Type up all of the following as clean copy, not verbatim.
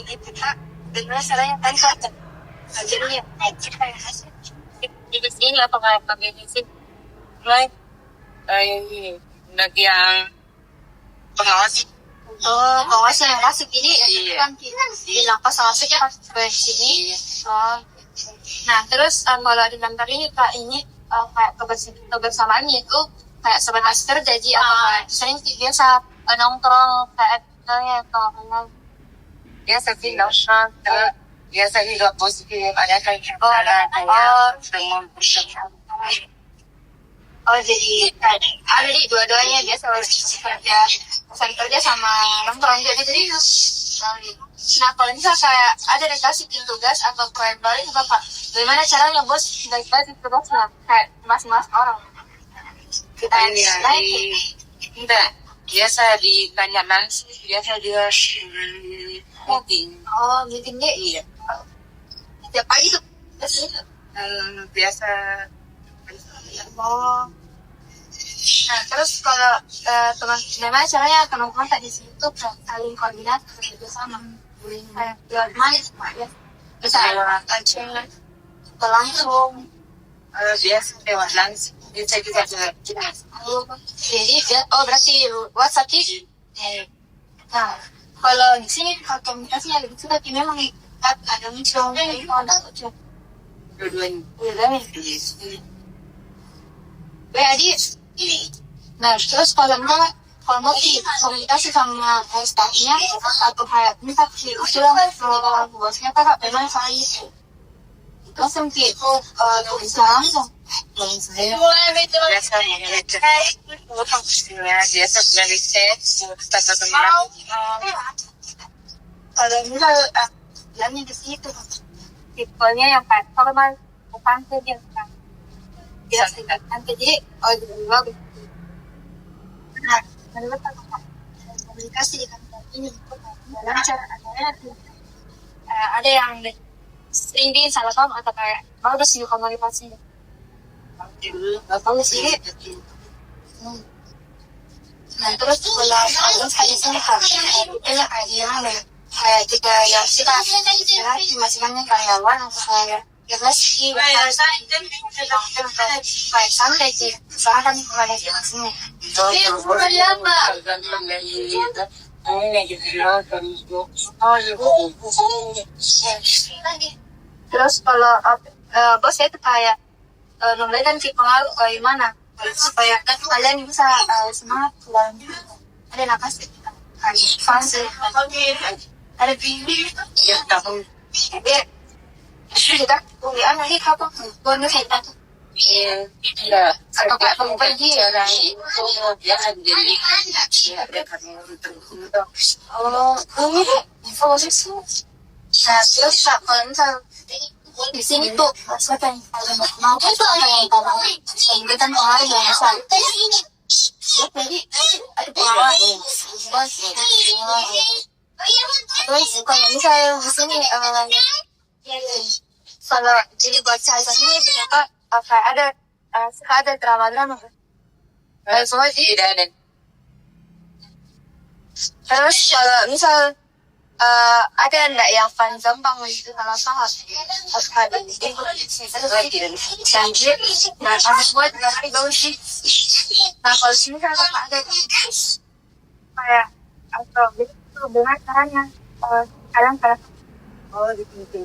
di kita gimana caranya kan kak jadi kita yang hasil di sini apa kayak pakai di sini mulai bagi yang pengawas yang masuk ini kan di lapas masuk ya ke sini. Nah terus kalau di kantor ini kak ini kayak kebersamaannya itu kayak sebatas kerja jadi saya biasa nongkrong kayak misalnya kalau biasa sih nongkrong biasa juga positif ada kayak dengan jadi ada di dua-duanya biasa kerja sama nongkrong jadi nah kalau misal kayak ada dikasih tugas atau proyek balik bapak bagaimana caranya bos baik-baik tugasnya kayak mas-mas orang kita tidak biasa ditanya langsung biasa dia meeting dia iya tiap pagi tuh biasa nah terus kalau teman-teman caranya teman-teman tadi situ saling koordinasi bersama kayak lewat mana ya bisa langsung biasa lewat langsung bisa juga jadi berarti WhatsApp sih nah kalau di sini kalau komunikasinya lebih sudah memang ada muncul dua-duanya jadi nah terus kalau mau komunikasi sama staffnya atau kayak minta usulan bosnya kakak memang saya itu langsung bisa langsung saya biasa kalau misal bilangnya di situ tipenya yang formal bukan kerja biasa nanti jadi bagus nah menurut komunikasi di kantor ini dalam cara ada yang sering salah paham atau kayak bagus sih komunikasinya bagus sih nah terus kalau saya sini kayak kayak jika yang kita masih banyak karyawan atau kayak ya pasti kayak santai sih soalnya kan kembali ke sini terus kalau bosnya itu kayak memberikan pengaruh gimana supaya kalian bisa semangat dan ada nafas fase ada bimbing ya tahu ya kita kuliah nanti kapan bonus kita tuh iya atau kayak kamu pergi dia jadi ini info nah terus kalau misal di sini tuh siapa yang mau itu yang ingatan pengaruh yang misal jadi ada pengaruh bos terus kalau misal di sini kalau jadi buat saya ini ternyata ada drama semua sih tidak ada terus kalau misal ada enggak yang fan gampang itu salah paham ada janji nah harus buat nanti bagus sih nah kalau sini kan ada kayak atau itu dengan caranya kadang gitu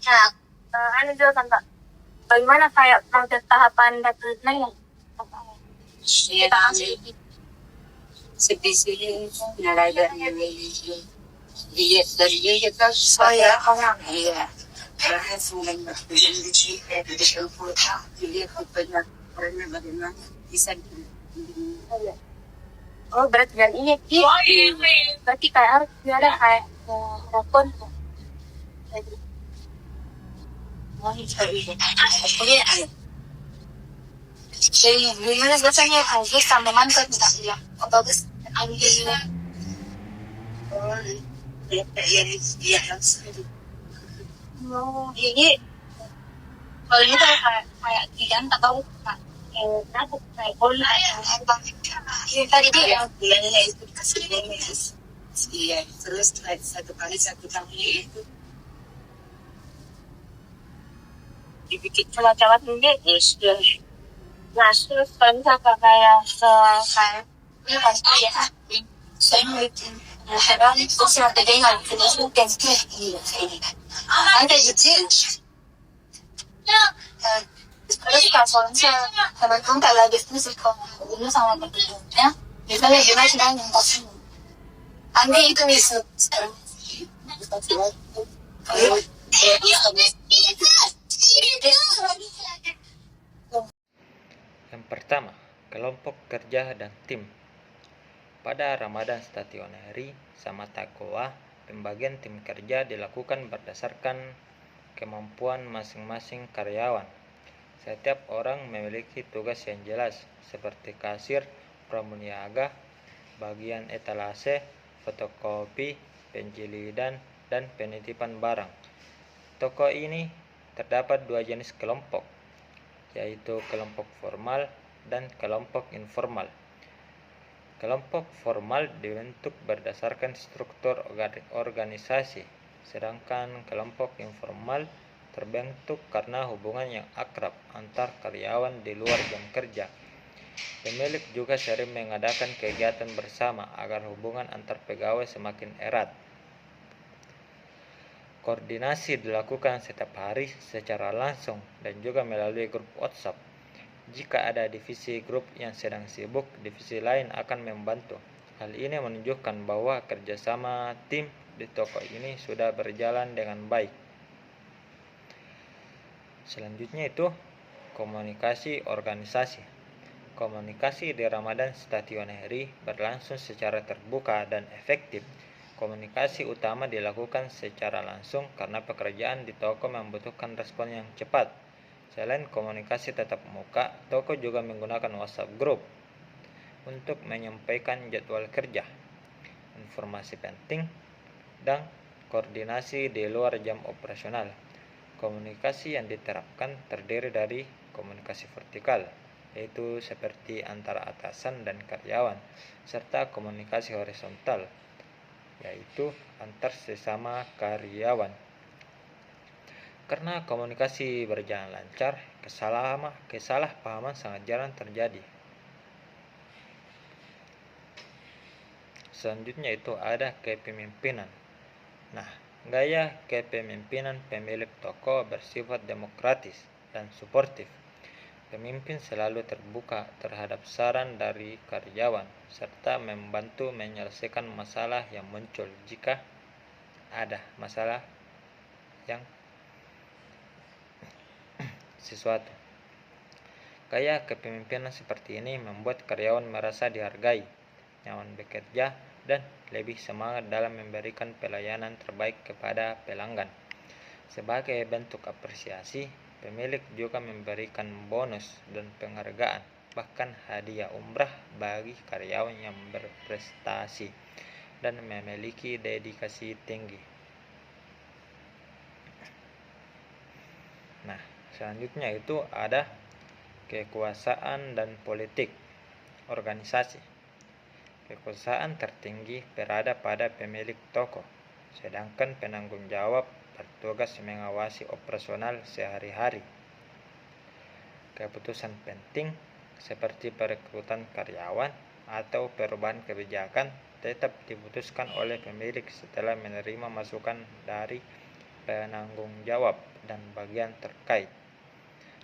nah anu juga kan Kak bagaimana kayak proses tahapan rekrutmen sedih mulai dari kita saya orang iya bahas mengenai bagaimana bisa berarti dan ini berarti kayak harus ada kayak telepon jadi gimana biasanya bagus sama mantan tidak ya bagus ambilnya jadi kalau ini kayak tidak tahu kayak kayak Tadi dia bulannya itu dikasih bonus. Iya, terus satu kali 1 tahun itu dibikin cuma-cuma juga terus. Nah, terus kalau misalkan kayak kayak ini pasti ya. Saya bikin sekarang terus nanti dia nggak terus mungkin iya ada gitu. Terus kalau misalnya teman-teman kalau lagi terus kalau dulu sama teman-temannya, misalnya gimana sih yang pasti Anda itu bisa sekarang. Yang pertama, kelompok kerja dan tim. Pada Ramadan Stationery sama Takoa, pembagian tim kerja dilakukan berdasarkan kemampuan masing-masing karyawan. Setiap orang memiliki tugas yang jelas, seperti kasir, pramuniaga, bagian etalase, fotokopi, penjilidan, dan penitipan barang. Toko ini terdapat 2 jenis kelompok, yaitu kelompok formal dan kelompok informal. Kelompok formal dibentuk berdasarkan struktur organisasi, sedangkan kelompok informal terbentuk karena hubungan yang akrab antar karyawan di luar jam kerja. Pemilik juga sering mengadakan kegiatan bersama agar hubungan antar pegawai semakin erat. Koordinasi dilakukan setiap hari secara langsung dan juga melalui grup WhatsApp. Jika ada divisi grup yang sedang sibuk, divisi lain akan membantu. Hal ini menunjukkan bahwa kerjasama tim di toko ini sudah berjalan dengan baik. Selanjutnya itu komunikasi organisasi. Komunikasi di Ramadan Stationery berlangsung secara terbuka dan efektif. Komunikasi utama dilakukan secara langsung karena pekerjaan di toko membutuhkan respon yang cepat. Selain komunikasi tatap muka, toko juga menggunakan WhatsApp Group untuk menyampaikan jadwal kerja, informasi penting, dan koordinasi di luar jam operasional. Komunikasi yang diterapkan terdiri dari komunikasi vertikal, yaitu seperti antara atasan dan karyawan, serta komunikasi horizontal, yaitu antar sesama karyawan. Karena komunikasi berjalan lancar, kesalahpahaman sangat jarang terjadi. Selanjutnya itu ada kepemimpinan. Nah, gaya kepemimpinan pemilik toko bersifat demokratis dan suportif. Pemimpin selalu terbuka terhadap saran dari karyawan, serta membantu menyelesaikan masalah yang muncul jika ada masalah yang sesuatu. Gaya kepemimpinan seperti ini membuat karyawan merasa dihargai, nyaman bekerja, dan lebih semangat dalam memberikan pelayanan terbaik kepada pelanggan. Sebagai bentuk apresiasi, pemilik juga memberikan bonus dan penghargaan, bahkan hadiah umrah bagi karyawan yang berprestasi dan memiliki dedikasi tinggi. Nah, selanjutnya itu ada kekuasaan dan politik organisasi. Kekuasaan tertinggi berada pada pemilik toko, sedangkan penanggung jawab bertugas mengawasi operasional sehari-hari. Keputusan penting seperti perekrutan karyawan atau perubahan kebijakan tetap diputuskan oleh pemilik setelah menerima masukan dari penanggung jawab dan bagian terkait.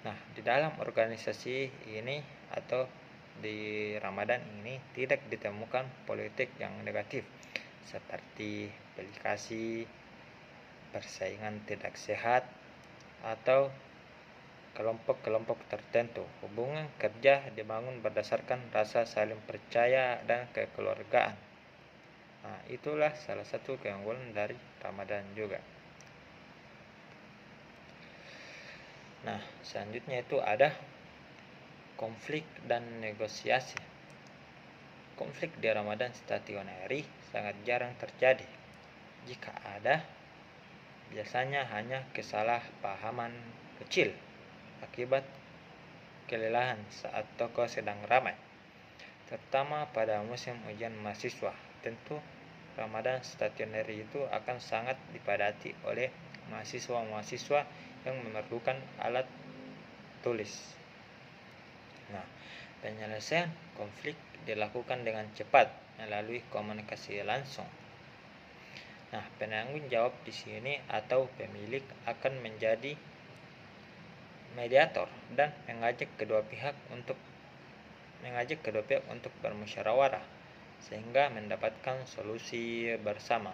Nah, di dalam organisasi ini atau di Ramadan ini tidak ditemukan politik yang negatif seperti pilih kasih, persaingan tidak sehat, atau kelompok-kelompok tertentu. Hubungan kerja dibangun berdasarkan rasa saling percaya dan kekeluargaan. Nah, itulah salah satu keunggulan dari Ramadan juga. Nah, selanjutnya itu ada konflik dan negosiasi. Konflik di Ramadan Stationery sangat jarang terjadi. Jika ada, biasanya hanya kesalahpahaman kecil akibat kelelahan saat toko sedang ramai. terutama pada musim ujian mahasiswa. Tentu Ramadan stationery itu akan sangat dipadati oleh mahasiswa-mahasiswa yang memerlukan alat tulis. Nah, penyelesaian konflik dilakukan dengan cepat melalui komunikasi langsung. Nah, penanggung jawab di sini atau pemilik akan menjadi mediator dan mengajak kedua pihak untuk bermusyawarah sehingga mendapatkan solusi bersama.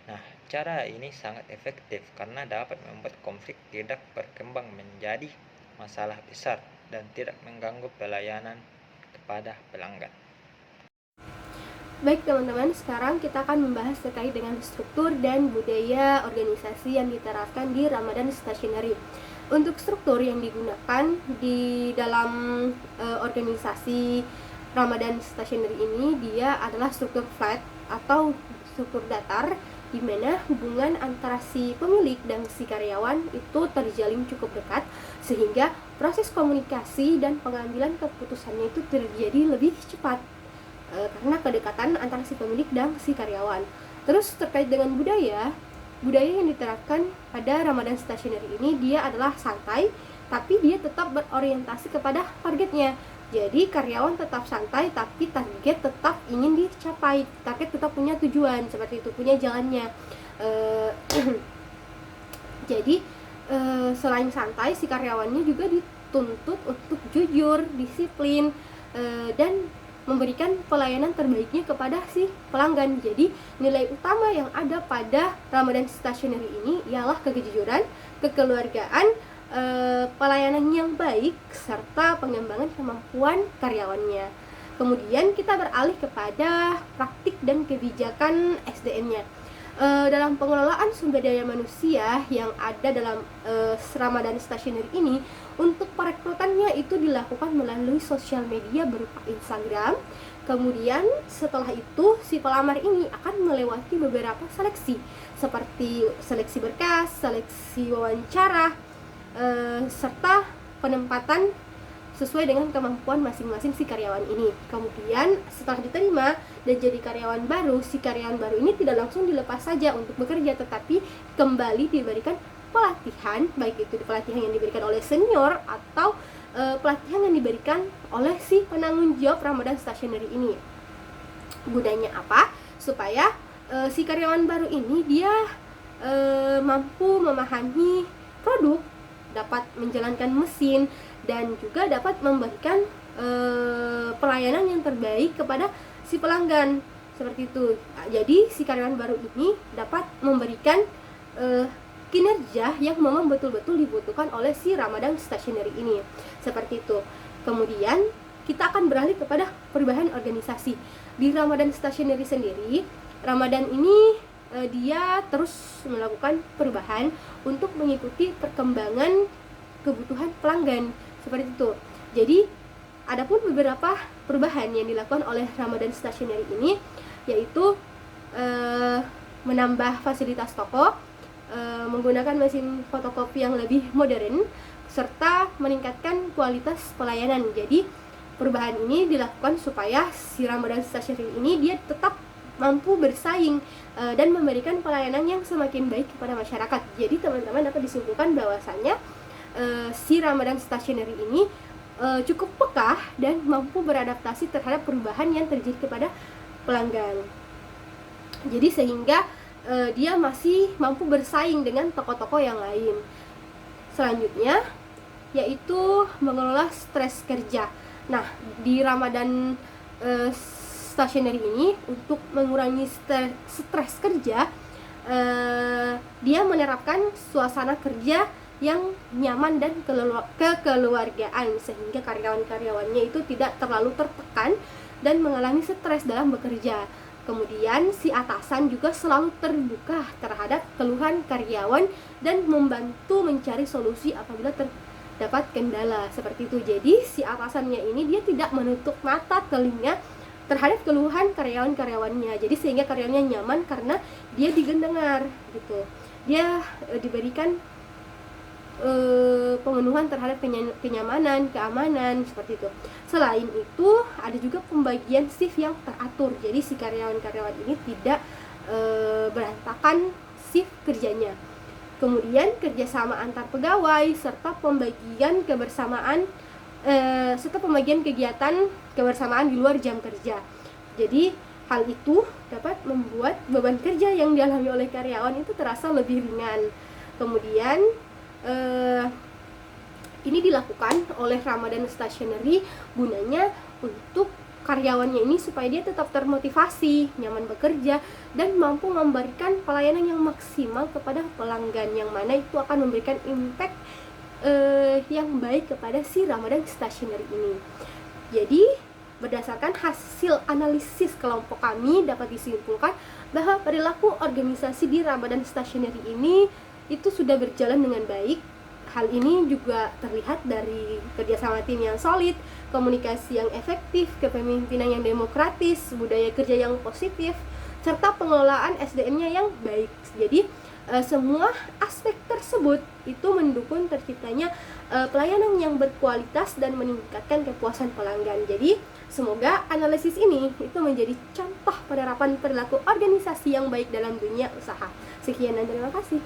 Nah, cara ini sangat efektif karena dapat membuat konflik tidak berkembang menjadi masalah besar dan tidak mengganggu pelayanan kepada pelanggan. Baik teman-teman, sekarang kita akan membahas terkait dengan struktur dan budaya organisasi yang diterapkan di Ramadan Stationery. Untuk struktur yang digunakan di dalam organisasi Ramadan Stationery ini, dia adalah struktur flat atau struktur datar, di mana hubungan antara si pemilik dan si karyawan itu terjalin cukup dekat, sehingga proses komunikasi dan pengambilan keputusannya itu terjadi lebih cepat karena kedekatan antara si pemilik dan si karyawan. Terus terkait dengan budaya yang diterapkan pada Ramadan Stationery ini, dia adalah santai, tapi dia tetap berorientasi kepada targetnya. Jadi karyawan tetap santai, tapi target tetap ingin dicapai. Target tetap punya tujuan, seperti itu, punya jalannya. Jadi selain santai, si karyawannya juga dituntut untuk jujur, disiplin, dan memberikan pelayanan terbaiknya kepada si pelanggan. Jadi nilai utama yang ada pada Ramadan Stationery ini ialah kejujuran, kekeluargaan, pelayanan yang baik, serta pengembangan kemampuan karyawannya. Kemudian kita beralih kepada praktik dan kebijakan SDM-nya. Dalam pengelolaan sumber daya manusia yang ada dalam Ramadan Stationery ini, untuk perekrutannya itu dilakukan melalui sosial media berupa Instagram. Kemudian setelah itu si pelamar ini akan melewati beberapa seleksi, seperti seleksi berkas, seleksi wawancara, serta penempatan sesuai dengan kemampuan masing-masing si karyawan ini. Kemudian setelah diterima dan jadi karyawan baru, si karyawan baru ini tidak langsung dilepas saja untuk bekerja, tetapi kembali diberikan pelatihan, baik itu pelatihan yang diberikan oleh senior atau pelatihan yang diberikan oleh si penanggung jawab Ramadan Stationery ini. Gunanya apa? Supaya si karyawan baru ini dia mampu memahami produk, dapat menjalankan mesin, dan juga dapat memberikan pelayanan yang terbaik kepada si pelanggan, seperti itu. Jadi si karyawan baru ini dapat memberikan kinerja yang memang betul-betul dibutuhkan oleh si Ramadan Stationery ini, seperti itu. Kemudian kita akan beralih kepada perubahan organisasi. Di Ramadan Stationery sendiri, Ramadan ini dia terus melakukan perubahan untuk mengikuti perkembangan kebutuhan pelanggan, seperti itu. Jadi adapun beberapa perubahan yang dilakukan oleh Ramadan Stationery ini, yaitu menambah fasilitas toko, menggunakan mesin fotokopi yang lebih modern, serta meningkatkan kualitas pelayanan. Jadi perubahan ini dilakukan supaya si Ramadan Stationery ini dia tetap mampu bersaing dan memberikan pelayanan yang semakin baik kepada masyarakat. Jadi teman-teman dapat disimpulkan bahwasanya si Ramadan Stationery ini cukup peka dan mampu beradaptasi terhadap perubahan yang terjadi kepada pelanggan. Jadi sehingga dia masih mampu bersaing dengan toko-toko yang lain. Selanjutnya yaitu mengelola stres kerja. Nah, di Ramadan Stationery ini untuk mengurangi stres kerja, dia menerapkan suasana kerja yang nyaman dan kekeluargaan, sehingga karyawan-karyawannya itu tidak terlalu tertekan dan mengalami stres dalam bekerja. Kemudian si atasan juga selalu terbuka terhadap keluhan karyawan dan membantu mencari solusi apabila terdapat kendala, seperti itu. Jadi si atasannya ini dia tidak menutup mata telinga terhadap keluhan karyawan-karyawannya. Jadi sehingga karyawannya nyaman karena dia didengar gitu. Dia diberikan pemenuhan terhadap kenyamanan, keamanan, seperti itu. Selain itu, ada juga pembagian shift yang teratur. Jadi si karyawan-karyawan ini tidak berantakan shift kerjanya. Kemudian kerjasama antar pegawai serta pembagian kegiatan kebersamaan di luar jam kerja. Jadi hal itu dapat membuat beban kerja yang dialami oleh karyawan itu terasa lebih ringan. Kemudian ini dilakukan oleh Ramadan Stationery gunanya untuk karyawannya ini supaya dia tetap termotivasi, nyaman bekerja, dan mampu memberikan pelayanan yang maksimal kepada pelanggan, yang mana itu akan memberikan impact yang baik kepada si Ramadan Stationery ini. Jadi berdasarkan hasil analisis kelompok kami dapat disimpulkan bahwa perilaku organisasi di Ramadan Stationery ini itu sudah berjalan dengan baik. Hal ini juga terlihat dari kerjasama tim yang solid, komunikasi yang efektif, kepemimpinan yang demokratis, budaya kerja yang positif, serta pengelolaan SDM-nya yang baik. Jadi semua aspek tersebut itu mendukung terciptanya pelayanan yang berkualitas dan meningkatkan kepuasan pelanggan. Jadi semoga analisis ini itu menjadi contoh penerapan perilaku organisasi yang baik dalam dunia usaha. Sekian dan terima kasih.